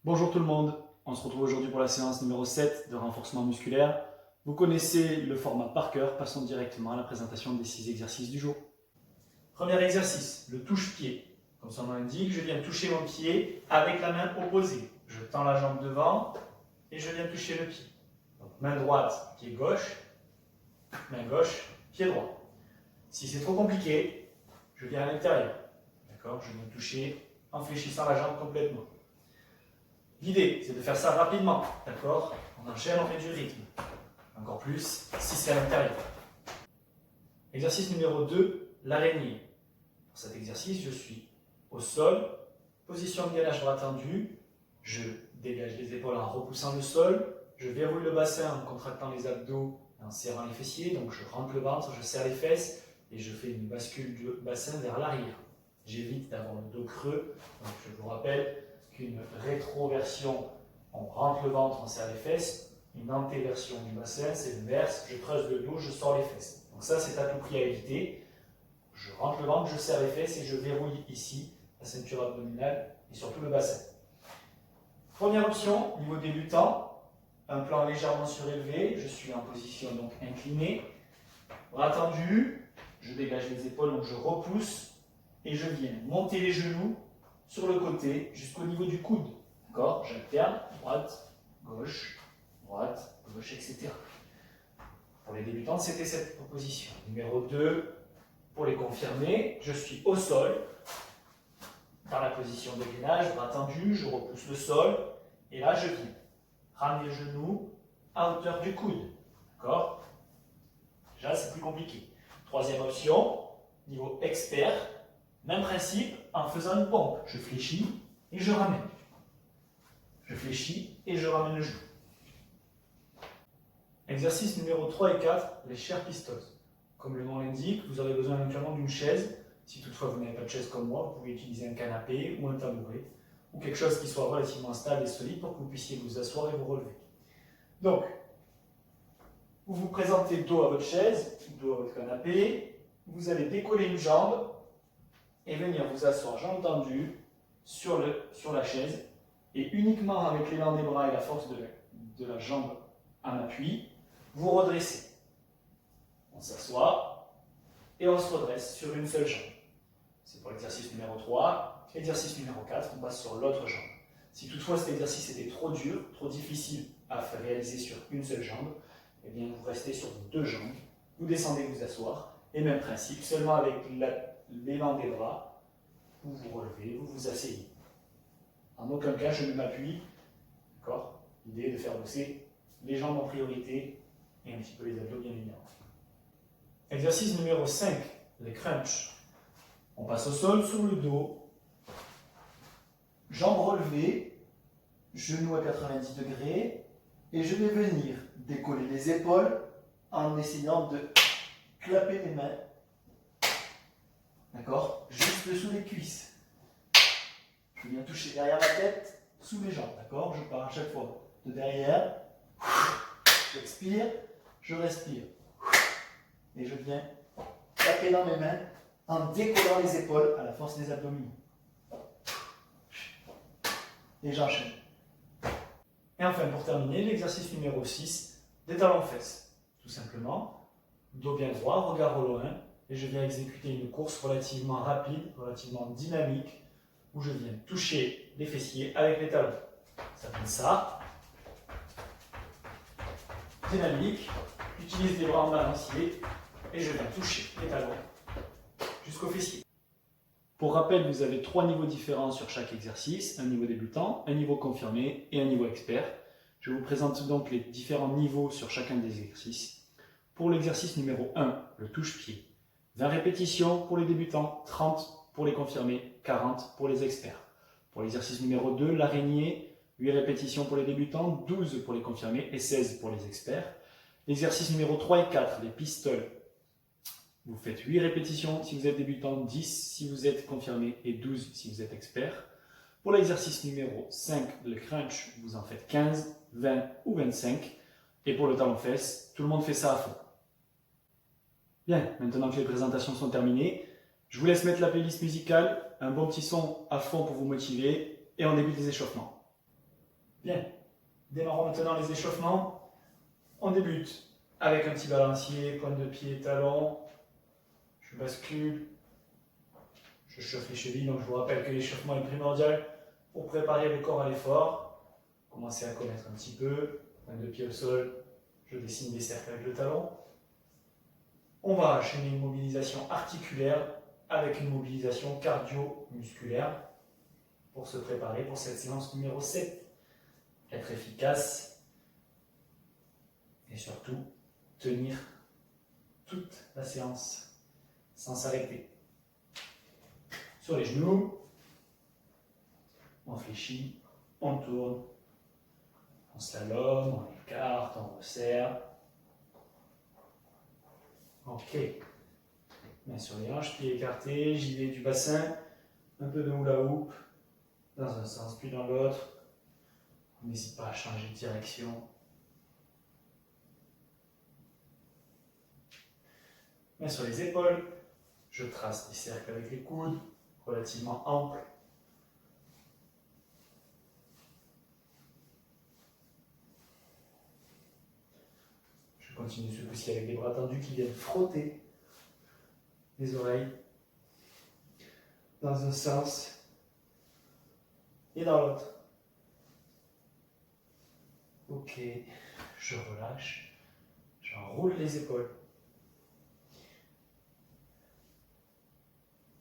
Bonjour tout le monde, on se retrouve aujourd'hui pour la séance numéro 7 de renforcement musculaire. Vous connaissez le format par cœur, passons directement à la présentation des 6 exercices du jour. Premier exercice, le touche-pied. Comme son nom l'indique, je viens toucher mon pied avec la main opposée. Je tends la jambe devant et je viens toucher le pied. Donc, main droite, pied gauche, main gauche, pied droit. Si c'est trop compliqué, je viens à l'intérieur. D'accord ? Je viens toucher en fléchissant la jambe complètement. L'idée, c'est de faire ça rapidement, d'accord? On enchaîne, on fait du rythme. Encore plus si c'est à l'intérieur. Exercice numéro 2, l'araignée. Pour cet exercice, je suis au sol, position de gainage bras tendu, je dégage les épaules en repoussant le sol, je verrouille le bassin en contractant les abdos et en serrant les fessiers, donc je rentre le ventre, je serre les fesses et je fais une bascule du bassin vers l'arrière. J'évite d'avoir le dos creux, donc je vous rappelle qu'une rétroversion, on rentre le ventre, on serre les fesses. Une antéversion du bassin, c'est l'inverse, je creuse le dos, je sors les fesses. Donc ça, c'est à tout prix à éviter. Je rentre le ventre, je serre les fesses et je verrouille ici la ceinture abdominale et surtout le bassin. Première option, niveau débutant, un plan légèrement surélevé, je suis en position donc inclinée, bras tendus, je dégage les épaules, donc je repousse et je viens monter les genoux sur le côté jusqu'au niveau du coude. D'accord ? J'alterne, droite, gauche, etc. Pour les débutants, c'était cette proposition. Numéro 2, pour les confirmer, je suis au sol, dans la position de gainage, bras tendu, je repousse le sol, et là je viens ramener le genou à hauteur du coude. D'accord ? Déjà, c'est plus compliqué. Troisième option, niveau expert, même principe, en faisant une pompe. Je fléchis et je ramène. Je fléchis et je ramène le genou. Exercice numéro 3 et 4, les chairs pisteuses. Comme le nom l'indique, vous aurez besoin éventuellement d'une chaise. Si toutefois vous n'avez pas de chaise comme moi, vous pouvez utiliser un canapé ou un tabouret, ou quelque chose qui soit relativement stable et solide pour que vous puissiez vous asseoir et vous relever. Donc, vous vous présentez dos à votre chaise, dos à votre canapé, vous allez décoller une jambe et venir vous asseoir jambe tendue sur la chaise, et uniquement avec l'élan des bras et la force de la jambe en appui, vous redressez. On s'assoit et on se redresse sur une seule jambe. C'est pour l'exercice numéro 3. Exercice numéro 4, on passe sur l'autre jambe. Si toutefois cet exercice était trop dur, trop difficile à faire réaliser sur une seule jambe, eh bien vous restez sur vos deux jambes, vous descendez vous asseoir, et même principe, seulement avec l'élan des bras, vous vous relevez, vous vous asseyez. En aucun cas je ne m'appuie, d'accord ? L'idée est de faire bosser les jambes en priorité et un petit peu les abdos bien évidemment. Exercice numéro 5, les crunchs. On passe au sol sur le dos, jambes relevées, genoux à 90 degrés, et je vais venir décoller les épaules en essayant de clapper les mains, d'accord, juste sous les cuisses. Je viens toucher derrière la tête, sous les jambes, d'accord. Je pars à chaque fois de derrière, j'expire, je respire, et je viens taper dans mes mains en décollant les épaules à la force des abdominaux. Et j'enchaîne. Et enfin, pour terminer, l'exercice numéro 6, des talons-fesses. Tout simplement, dos bien droit, regard au loin, et je viens exécuter une course relativement rapide, relativement dynamique, où je viens toucher les fessiers avec les talons. Ça donne ça. Dynamique, j'utilise les bras en balancier, et je viens toucher les talons jusqu'aux fessiers. Pour rappel, vous avez 3 niveaux différents sur chaque exercice, un niveau débutant, un niveau confirmé et un niveau expert. Je vous présente donc les différents niveaux sur chacun des exercices. Pour l'exercice numéro 1, le touche-pied, 20 répétitions pour les débutants, 30 pour les confirmés, 40 pour les experts. Pour l'exercice numéro 2, l'araignée, 8 répétitions pour les débutants, 12 pour les confirmés et 16 pour les experts. L'exercice numéro 3 et 4, les pistoles. Vous faites 8 répétitions si vous êtes débutant, 10 si vous êtes confirmé et 12 si vous êtes expert. Pour l'exercice numéro 5, le crunch, vous en faites 15, 20 ou 25. Et pour le talon-fesse, tout le monde fait ça à fond. Bien, maintenant que les présentations sont terminées, je vous laisse mettre la playlist musicale, un bon petit son à fond pour vous motiver, et on débute les échauffements. Bien, démarrons maintenant les échauffements. On débute avec un petit balancier, pointe de pied, talon. Je bascule. Je chauffe les chevilles, donc je vous rappelle que l'échauffement est primordial pour préparer le corps à l'effort. Commencez à connaître un petit peu. Pointe de pied au sol, je dessine des cercles avec le talon. On va enchaîner une mobilisation articulaire avec une mobilisation cardio-musculaire pour se préparer pour cette séance numéro 7. Être efficace et surtout tenir toute la séance sans s'arrêter. Sur les genoux, on fléchit, on tourne, on slalom, on écarte, on resserre. Ok. Main sur les hanches, pieds écartés, j'y vais du bassin, un peu de hula hoop, dans un sens puis dans l'autre. N'hésite pas à changer de direction. Main sur les épaules, je trace des cercles avec les coudes, relativement amples. Je continue ce coup-ci avec les bras tendus qui viennent frotter les oreilles dans un sens et dans l'autre. Ok, je relâche, j'enroule les épaules.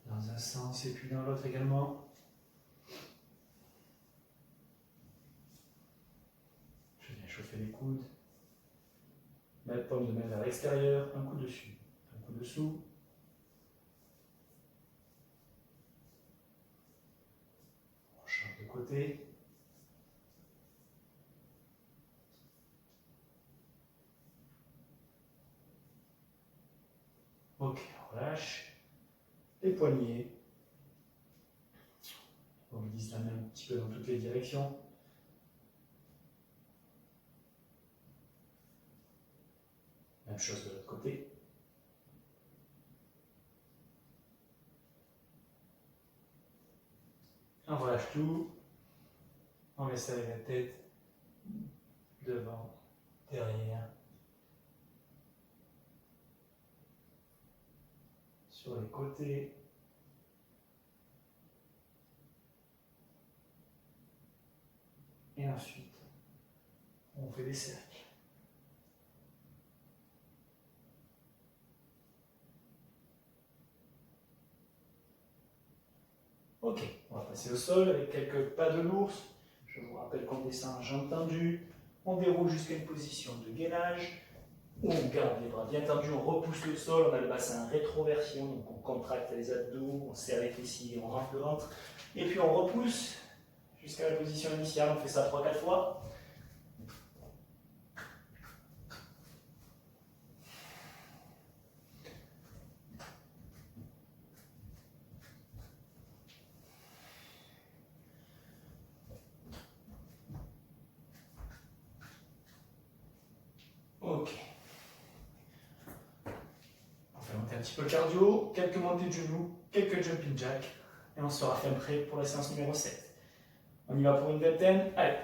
Dans un sens et puis dans l'autre également. Je viens chauffer les coudes. Mettre paume de main vers l'extérieur, un coup dessus, un coup dessous. On change de côté. Ok, on relâche. Les poignets. On mobilise la main un petit peu dans toutes les directions. Même chose de l'autre côté. On relâche tout. On laisse avec la tête devant, derrière, sur les côtés. Et ensuite, on fait des cercles. Ok, on va passer au sol avec quelques pas de l'ours. Je vous rappelle qu'on descend en jambes tendues. On déroule jusqu'à une position de gainage. On garde les bras bien tendus, on repousse le sol, on a le bassin rétroversion, donc on contracte les abdos, on serre les fessiers, on rentre le ventre. Et puis on repousse jusqu'à la position initiale, on fait ça 3-4 fois. Ok. On fait monter un petit peu le cardio, quelques montées de genoux, quelques jumping jacks, et on sera fin prêt pour la séance numéro 7. On y va pour une vingtaine, allez.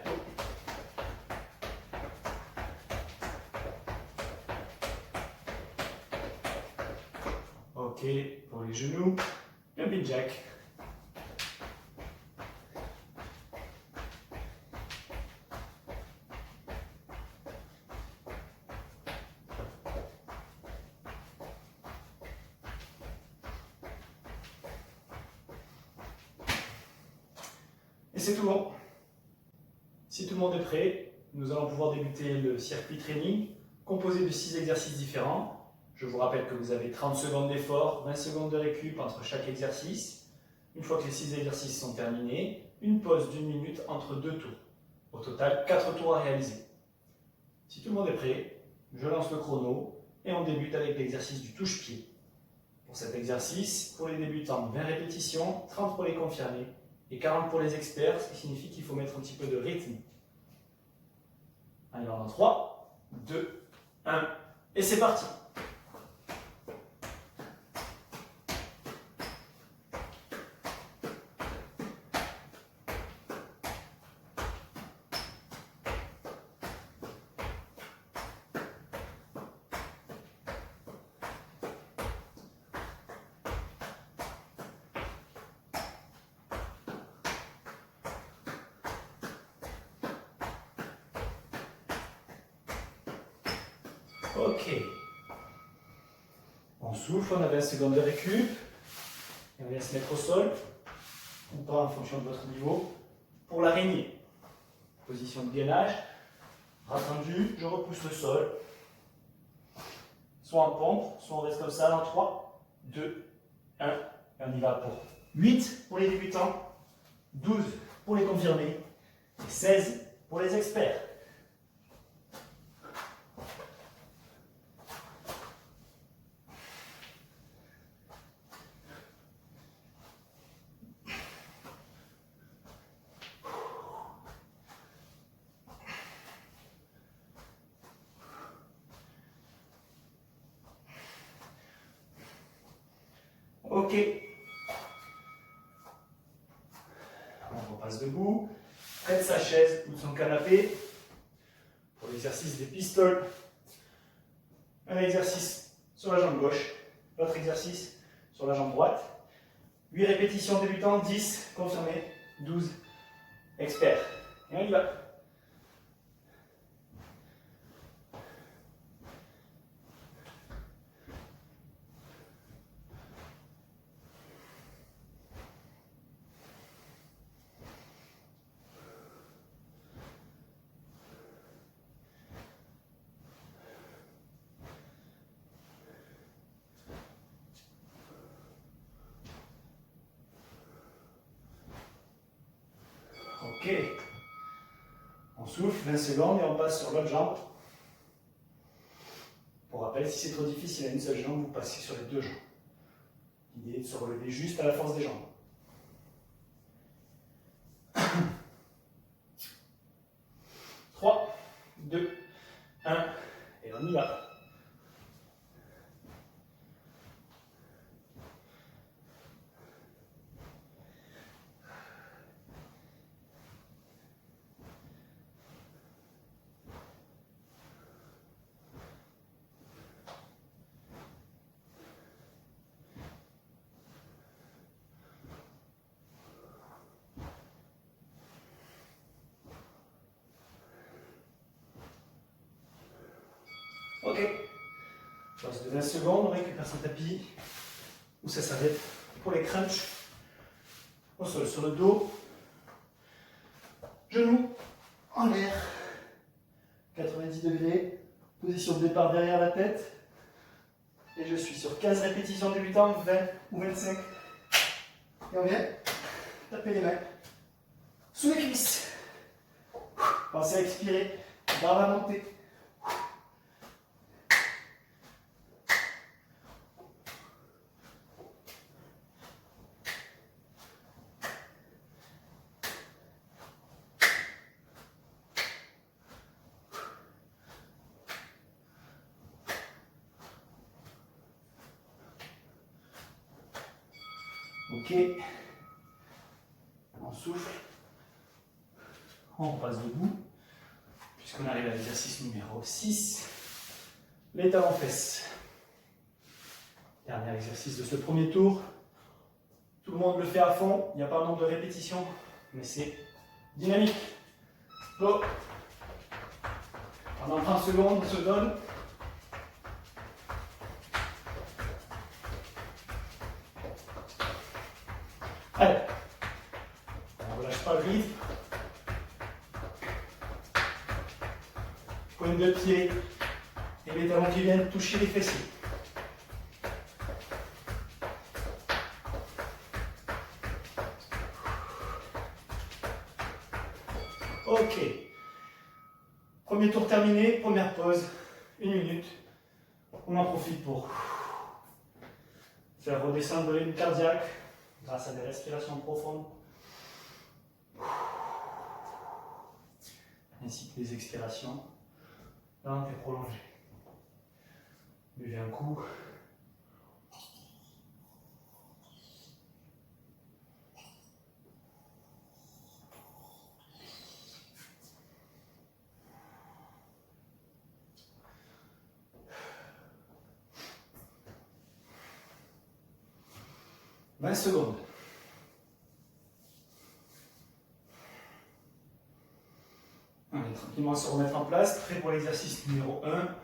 Ok, pour les genoux, jumping jack. Et c'est tout bon. Si tout le monde est prêt, nous allons pouvoir débuter le circuit training composé de 6 exercices différents. Je vous rappelle que vous avez 30 secondes d'effort, 20 secondes de récup entre chaque exercice. Une fois que les 6 exercices sont terminés, une pause d'1 minute entre 2 tours. Au total, 4 tours à réaliser. Si tout le monde est prêt, je lance le chrono et on débute avec l'exercice du touche-pied. Pour cet exercice, pour les débutants, 20 répétitions, 30 pour les confirmés et 40 pour les experts, ce qui signifie qu'il faut mettre un petit peu de rythme. Allez, on en 3, 2, 1, et c'est parti. Ok. On souffle, on a 20 secondes de récup. Et on vient se mettre au sol, ou pas en fonction de votre niveau, pour l'araignée. Position de gainage, bras tendus, je repousse le sol. Soit en pompe, soit on reste comme ça dans 3, 2, 1. Et on y va pour 8 pour les débutants, 12 pour les confirmés, et 16 pour les experts. Ok. On repasse debout, près de sa chaise ou de son canapé pour l'exercice des pistoles. Un exercice sur la jambe gauche, l'autre exercice sur la jambe droite. 8 répétitions débutants, 10 confirmés, 12 experts. Et on y va. Ok. On souffle 20 secondes et on passe sur l'autre jambe. Pour rappel, si c'est trop difficile à une seule jambe, vous passez sur les deux jambes. L'idée est de se relever juste à la force des jambes. 3, 2, 1, et on y va. Ok. Pause de 20 secondes, on récupère son tapis, où ça s'arrête pour les crunchs. Au sol, sur le dos. Genoux en l'air. 90 degrés. Position de départ derrière la tête. Et je suis sur 15 répétitions débutantes, 20 ou 25. Et on vient taper les mains sous les cuisses. Pensez à expirer, barre à monter. Ok, on souffle, on repasse debout, puisqu'on arrive à l'exercice numéro 6, les talons fesses. Dernier exercice de ce premier tour. Tout le monde le fait à fond, il n'y a pas un nombre de répétitions, mais c'est dynamique. Go. Pendant 30 secondes, on se donne. Allez, on ne relâche pas le rythme. Pointe de pied et les talons qui viennent toucher les fessiers. Ok. Premier tour terminé, première pause, 1 minute. On en profite pour faire redescendre le rythme cardiaque grâce à des respirations profondes, ainsi que des expirations lentes et prolongées. Buvez un coup. « 20 secondes. On va tranquillement se remettre en place, prêt pour l'exercice numéro 1,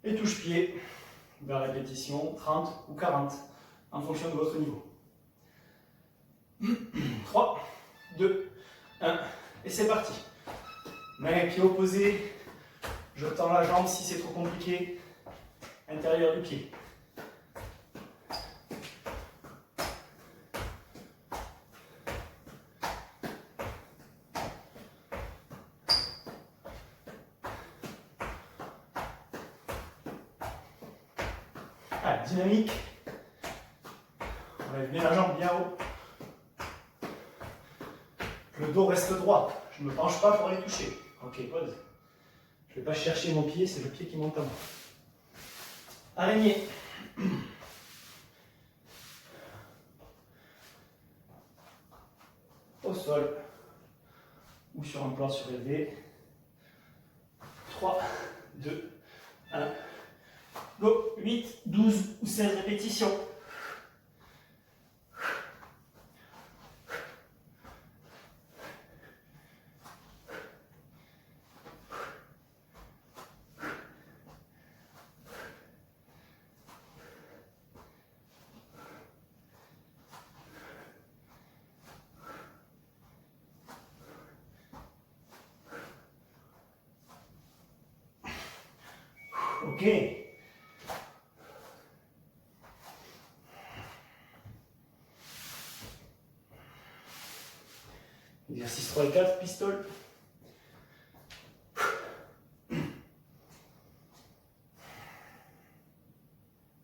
Et touche-pied vers la répétition 30 ou 40 en fonction de votre niveau. 3, 2, 1 et c'est parti. Main et pied opposés. Je tends la jambe si c'est trop compliqué. Intérieur du pied. Allez, dynamique. On lève bien la jambe bien haut. Que le dos reste droit. Je ne me penche pas pour aller toucher. Ok, pause. Je ne vais pas chercher mon pied, c'est le pied qui monte à moi. Araignée. Au sol ou sur un plan surélevé. 3, 2, 1. Go. 8, 12 ou 16 répétitions. Ok. Exercice 3 et 4, pistole.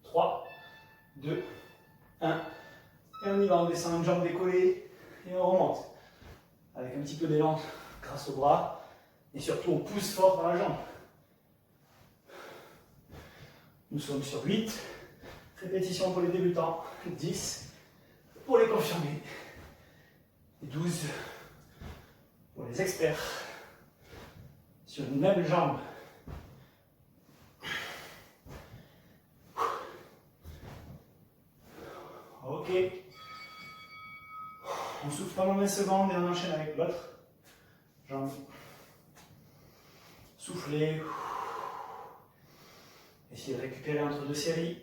Trois, 2, 1. Et on y va, on descend une jambe décollée et on remonte. Avec un petit peu d'élan grâce au bras. Et surtout, on pousse fort dans la jambe. Nous sommes sur 8 répétitions pour les débutants, 10 pour les confirmés, et 12 pour les experts. Sur une même jambe. Ok. On souffle pendant 20 secondes et on enchaîne avec l'autre jambe. Soufflez. Essayez de récupérer entre deux séries.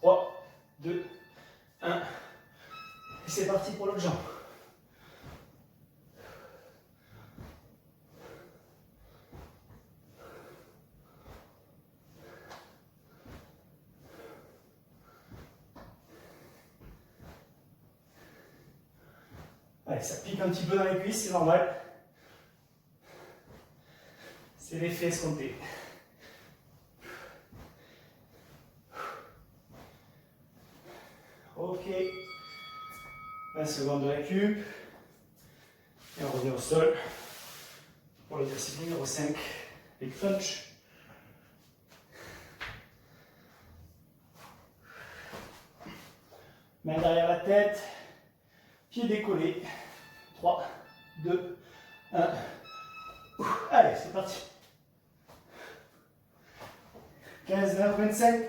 3, 2, 1. Et c'est parti pour l'autre jambe. Allez, ça pique un petit peu dans les cuisses, c'est normal. C'est l'effet escompté. Ok. 20 secondes de récup. Et on revient au sol pour l'exercice numéro 5, les crunchs. Main derrière la tête, pied décollé. 3, 2, 1. Allez, c'est parti. 15, 20, 25.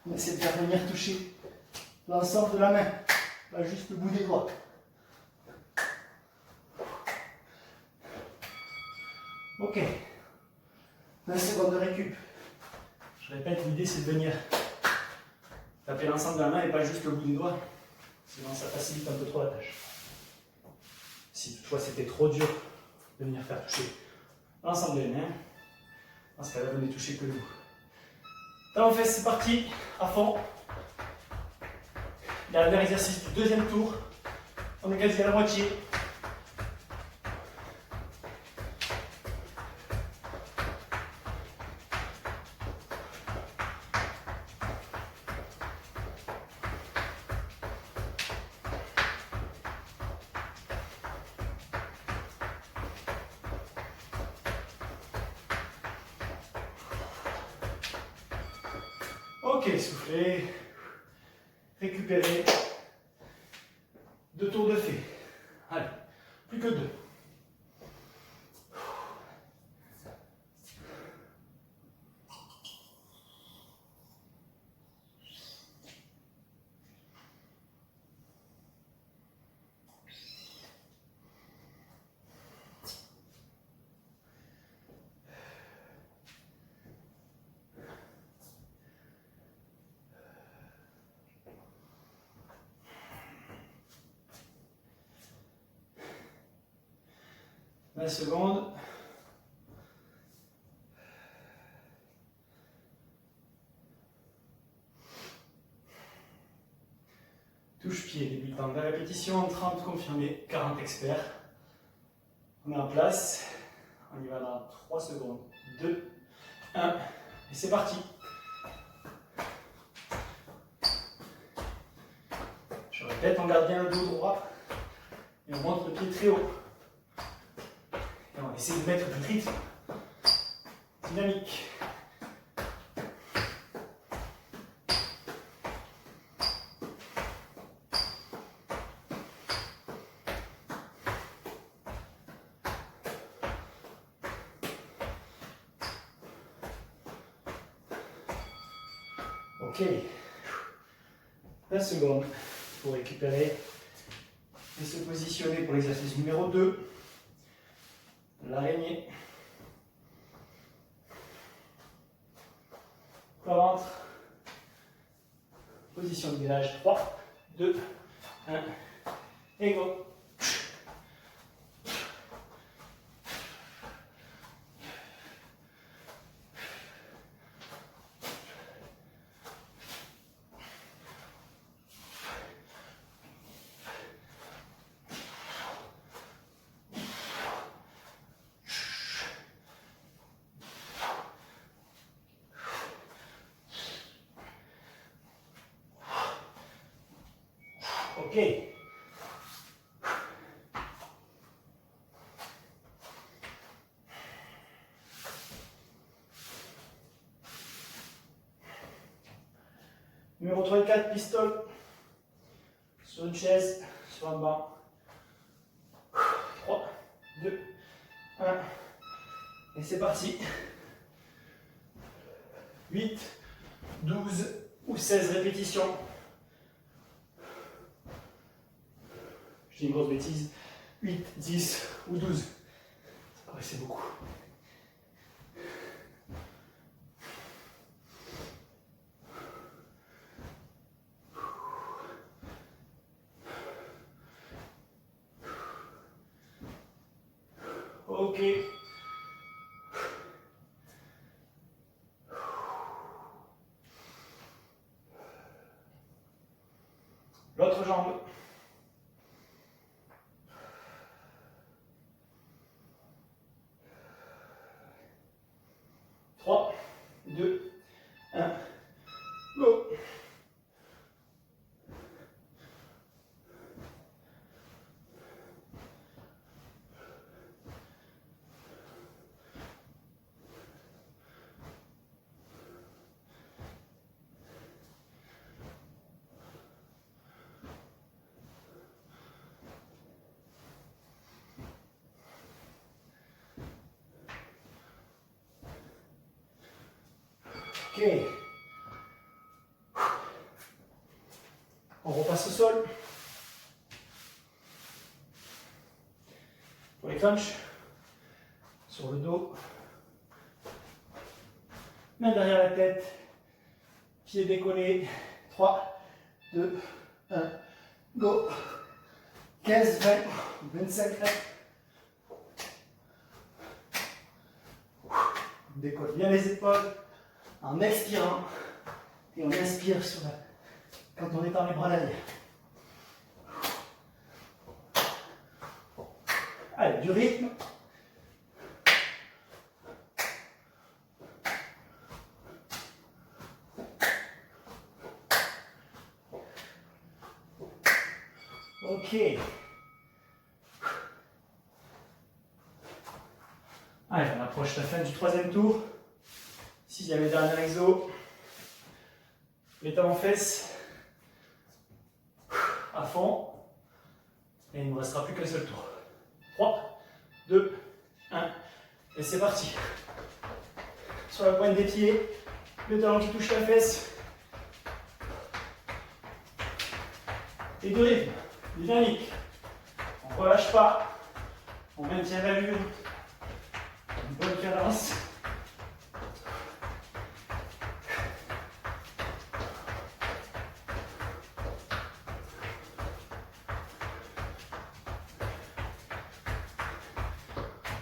On essaie de faire venir toucher l'ensemble de la main, pas juste le bout des doigts. Ok. 20 secondes de récup. Je répète, l'idée c'est de venir taper l'ensemble de la main et pas juste le bout des doigts. Sinon ça facilite un peu trop la tâche. Si toutefois c'était trop dur de venir faire toucher l'ensemble des mains, dans ce cas-là, venez toucher que le bout. Talons fesses, c'est parti, à fond. Dernier exercice du deuxième tour. On est quasi à la moitié. Ok, soufflez, récupérez. 2 tours de fait. Allez, plus que 2. 20 secondes. Touche-pied, débutant. 20 répétitions, 30 confirmés, 40 experts. On est en place. On y va dans 3 secondes. 2, 1, et c'est parti. Je répète, on garde bien le dos droit et on monte le pied très haut. Et on essaie de mettre du rythme dynamique. Ok, 20 secondes pour récupérer et se positionner pour l'exercice numéro 2, l'araignée. Plat ventre, position de gainage, 3, 2, 1, et go. Ok. Numéro 3 et 4, pistol. Sur une chaise, sur un banc. 3, 2, 1. Et c'est parti. 8, 12 ou 16 répétitions. Je dis une grosse bêtise. 8, 10 ou 12. Ça paraissait beaucoup. Ok. L'autre jambe. Trois, deux, un, go. Ok. On repasse au sol. Pour les crunchs, sur le dos, main derrière la tête, pieds décollés. 3, 2, 1, go. 15, 20, 25 reps. On décolle bien les épaules en expirant et on inspire sur la... quand on étend les bras derrière. Allez, du rythme. Ok. Allez, on approche la fin du troisième tour. 6e et dernier exo. Les talons fesses à fond. Et il ne nous restera plus qu'un seul tour. 3, 2, 1. Et c'est parti. Sur la pointe des pieds, le talon qui touche la fesse. Et du rythme, dynamique. On ne relâche pas. On maintient l'allure. Une bonne cadence.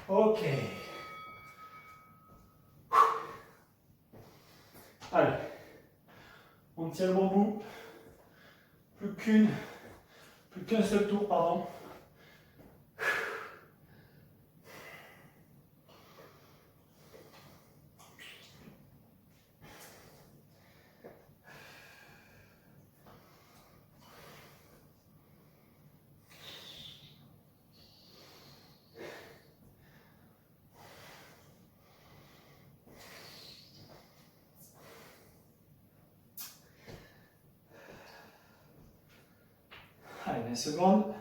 Ok. Allez. On tient le bon bout. Plus qu'un seul tour, pardon. Allez, 20 secondes.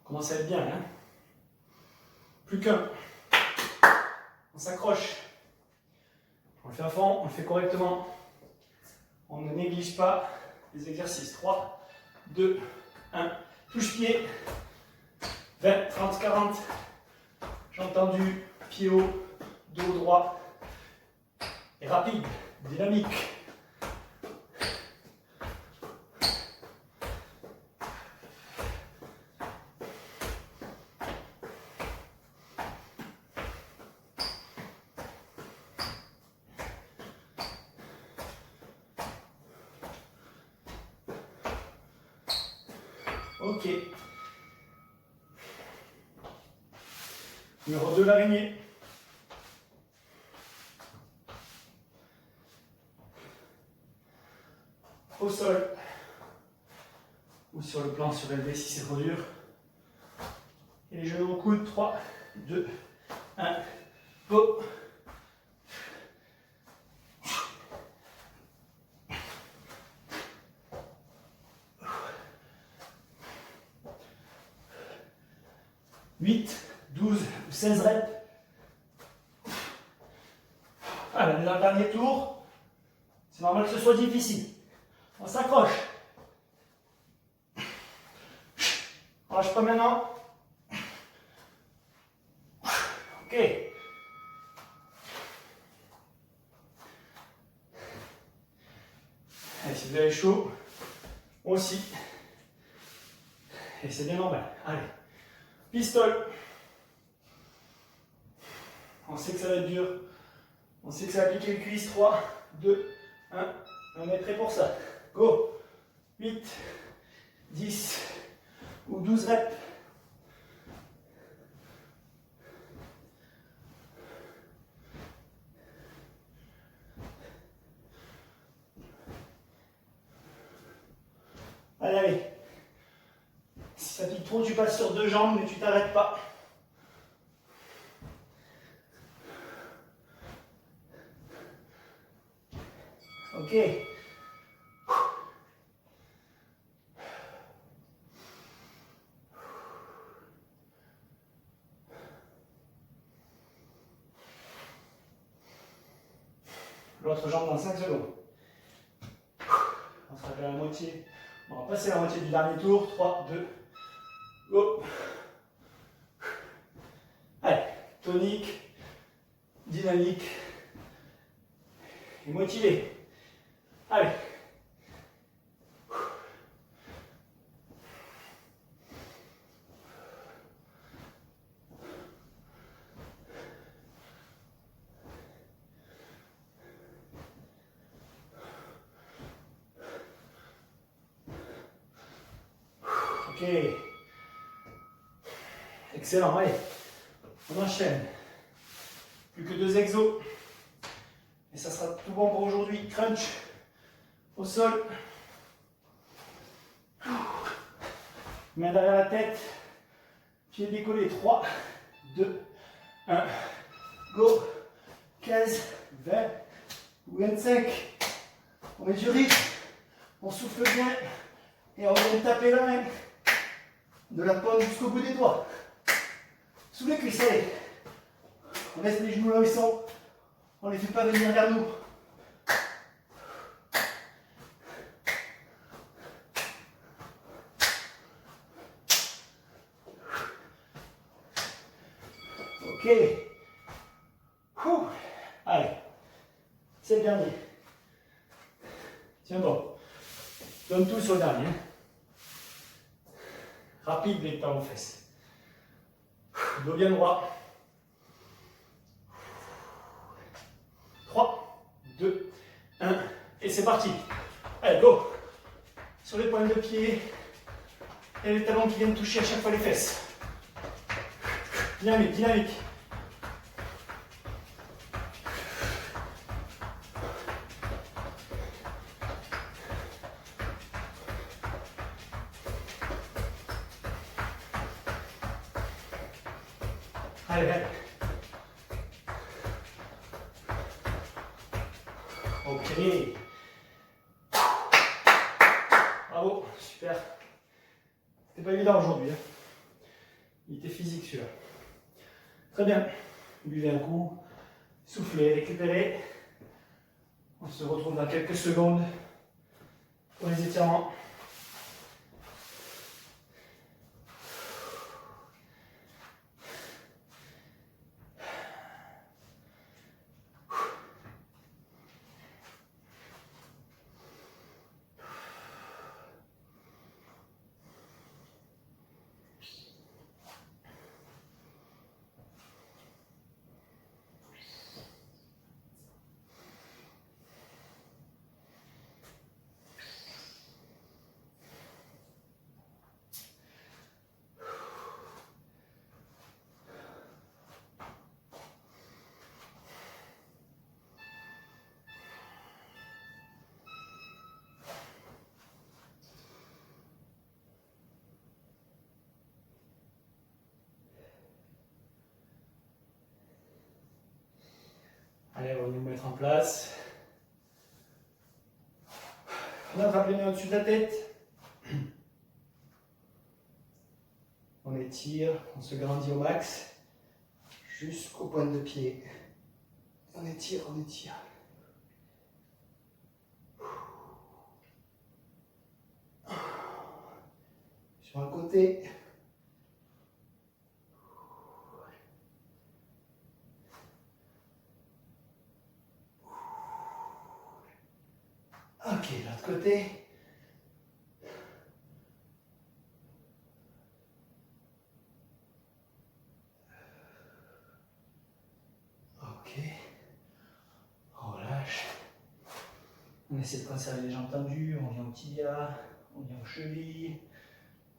Commence à être bien, hein? Plus qu'un. On s'accroche. On le fait à fond, on le fait correctement. On ne néglige pas les exercices. 3, 2, 1. Touche-pied. 20, 30, 40. J'ai entendu. Pied haut, dos droit. Et rapide, dynamique. Ok. Numéro 2, l'araignée. Au sol. Ou sur le plan surélevé si c'est trop dur. Et les genoux au coude. 3, 2, 1. Go. « 8, 12 ou 16 reps. Allez, on est dans le dernier tour. C'est normal que ce soit difficile. On s'accroche. On lâche pas maintenant. Ok. Allez, si vous avez chaud, moi aussi. Et c'est bien normal. Allez. Pistole. On sait que ça va être dur. On sait que ça va piquer le cuisse. 3, 2, 1. On est prêt pour ça. Go. 8, 10 ou 12 reps. Allez, allez. Si ça pique trop, tu passes sur 2 jambes, mais tu t'arrêtes pas. Ok. L'autre jambe dans 5 secondes. On se rappelle la moitié. On va passer la moitié du dernier tour. 3, 2, go. Allez, tonique, dynamique et motivé. Allez. Ok. Excellent, allez. On enchaîne. Plus que 2 exos. Et ça sera tout bon pour aujourd'hui. Crunch au sol. Main derrière la tête. Pied décollé. 3, 2, 1. Go. 15, 20 ou 25. On met du rythme. On souffle bien. Et on vient taper la main. De la paume jusqu'au bout des doigts. Sous les cuisses, allez. On laisse les genoux là où ils sont. On ne les fait pas venir vers nous. Ok. Allez. C'est le dernier. Tiens bon. Donne tout sur le dernier. Rapide les talons aux fesses. Dos bien droit. 3, 2, 1. Et c'est parti. Allez, go. Sur les pointes de pied. Et les talons qui viennent toucher à chaque fois les fesses. Dynamique, dynamique. Allez, allez. Ok. Bravo, super. C'était pas évident aujourd'hui. Il était physique celui-là. Très bien. Buvez un coup. Soufflez, récupérez. On se retrouve dans quelques secondes pour les étirements. Allez, on va nous mettre en place. On attrape les mains au-dessus de la tête. On étire, on se grandit au max jusqu'aux pointes de pied. On étire, on étire. Sur un côté. Ok, l'autre côté. Ok. On relâche. On essaie de conserver les jambes tendues. On vient au tibia, on vient aux chevilles,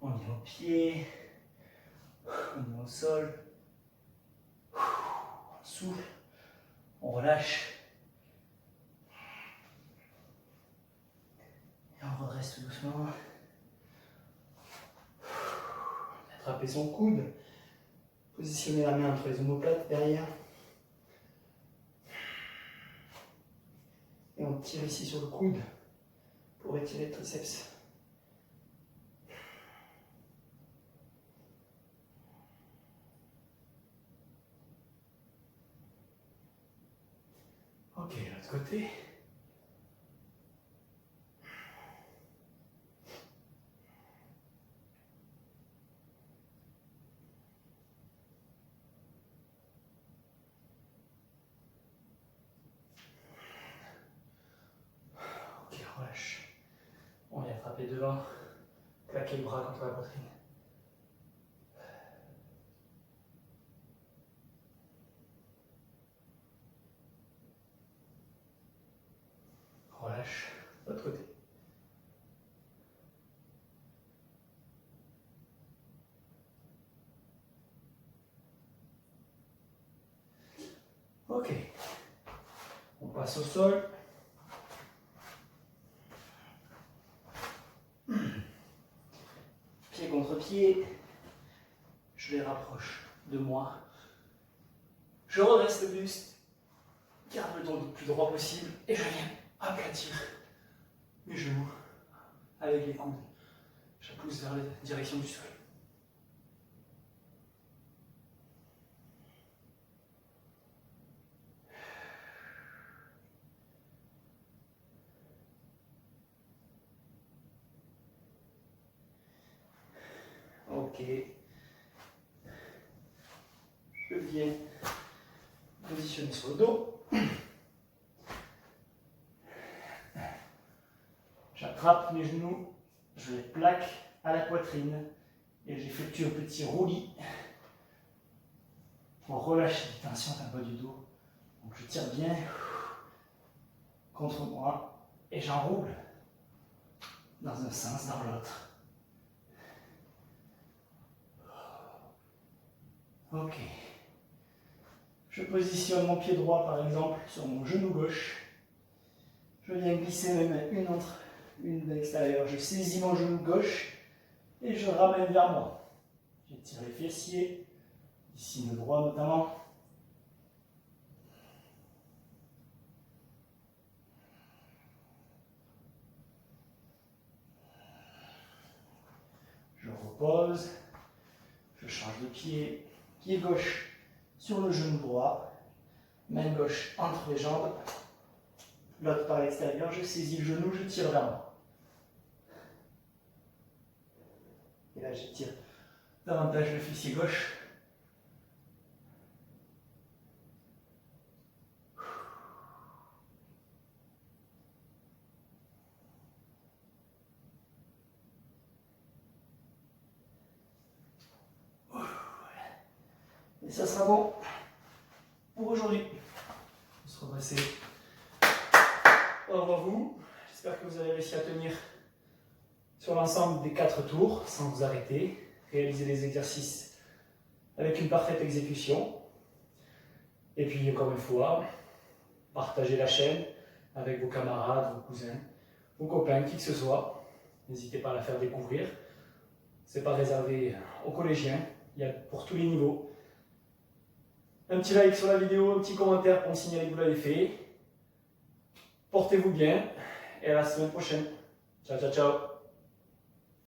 on vient aux pieds, on vient au sol. On souffle, on relâche. Et on redresse tout doucement. Attraper son coude. Positionner la main entre les omoplates derrière. Et on tire ici sur le coude pour étirer le triceps. Ok, l'autre côté. Ok, relâche. On vient frapper devant, claquer le bras contre la poitrine. Relâche, l'autre côté. Ok, on passe au sol. Pied contre pied, je les rapproche de moi. Je redresse le buste, garde le dos le plus droit possible et je viens aplatir mes genoux avec les coudes. Je pousse vers la direction du sol. Ok. Je viens positionner sur le dos. J'attrape mes genoux, je les plaque à la poitrine Et j'effectue un petit roulis pour relâcher les tensions dans le bas du dos. Donc je tire bien contre moi et j'enroule dans un sens, dans l'autre. Ok. Je positionne mon pied droit par exemple sur mon genou gauche. Je viens glisser mes mains une entre une de l'extérieur. Je saisis mon genou gauche et je ramène vers moi. J'étire les fessiers, ici le droit notamment. Je repose, je change de pied, pied gauche sur le genou droit, main gauche entre les jambes, l'autre par l'extérieur, je saisis le genou, je tire vers moi. Et là j'étire davantage le fessier gauche. Et ça sera bon pour aujourd'hui. On se redresser. Au revoir vous. J'espère que vous avez réussi à tenir sur l'ensemble des 4 tours sans vous arrêter. Réaliser les exercices avec une parfaite exécution. Et puis encore une fois, partagez la chaîne avec vos camarades, vos cousins, vos copains, qui que ce soit. N'hésitez pas à la faire découvrir. Ce n'est pas réservé aux collégiens, il y a pour tous les niveaux. Un petit like sur la vidéo, un petit commentaire pour me signaler que vous l'avez fait. Portez-vous bien et à la semaine prochaine. Ciao, ciao, ciao.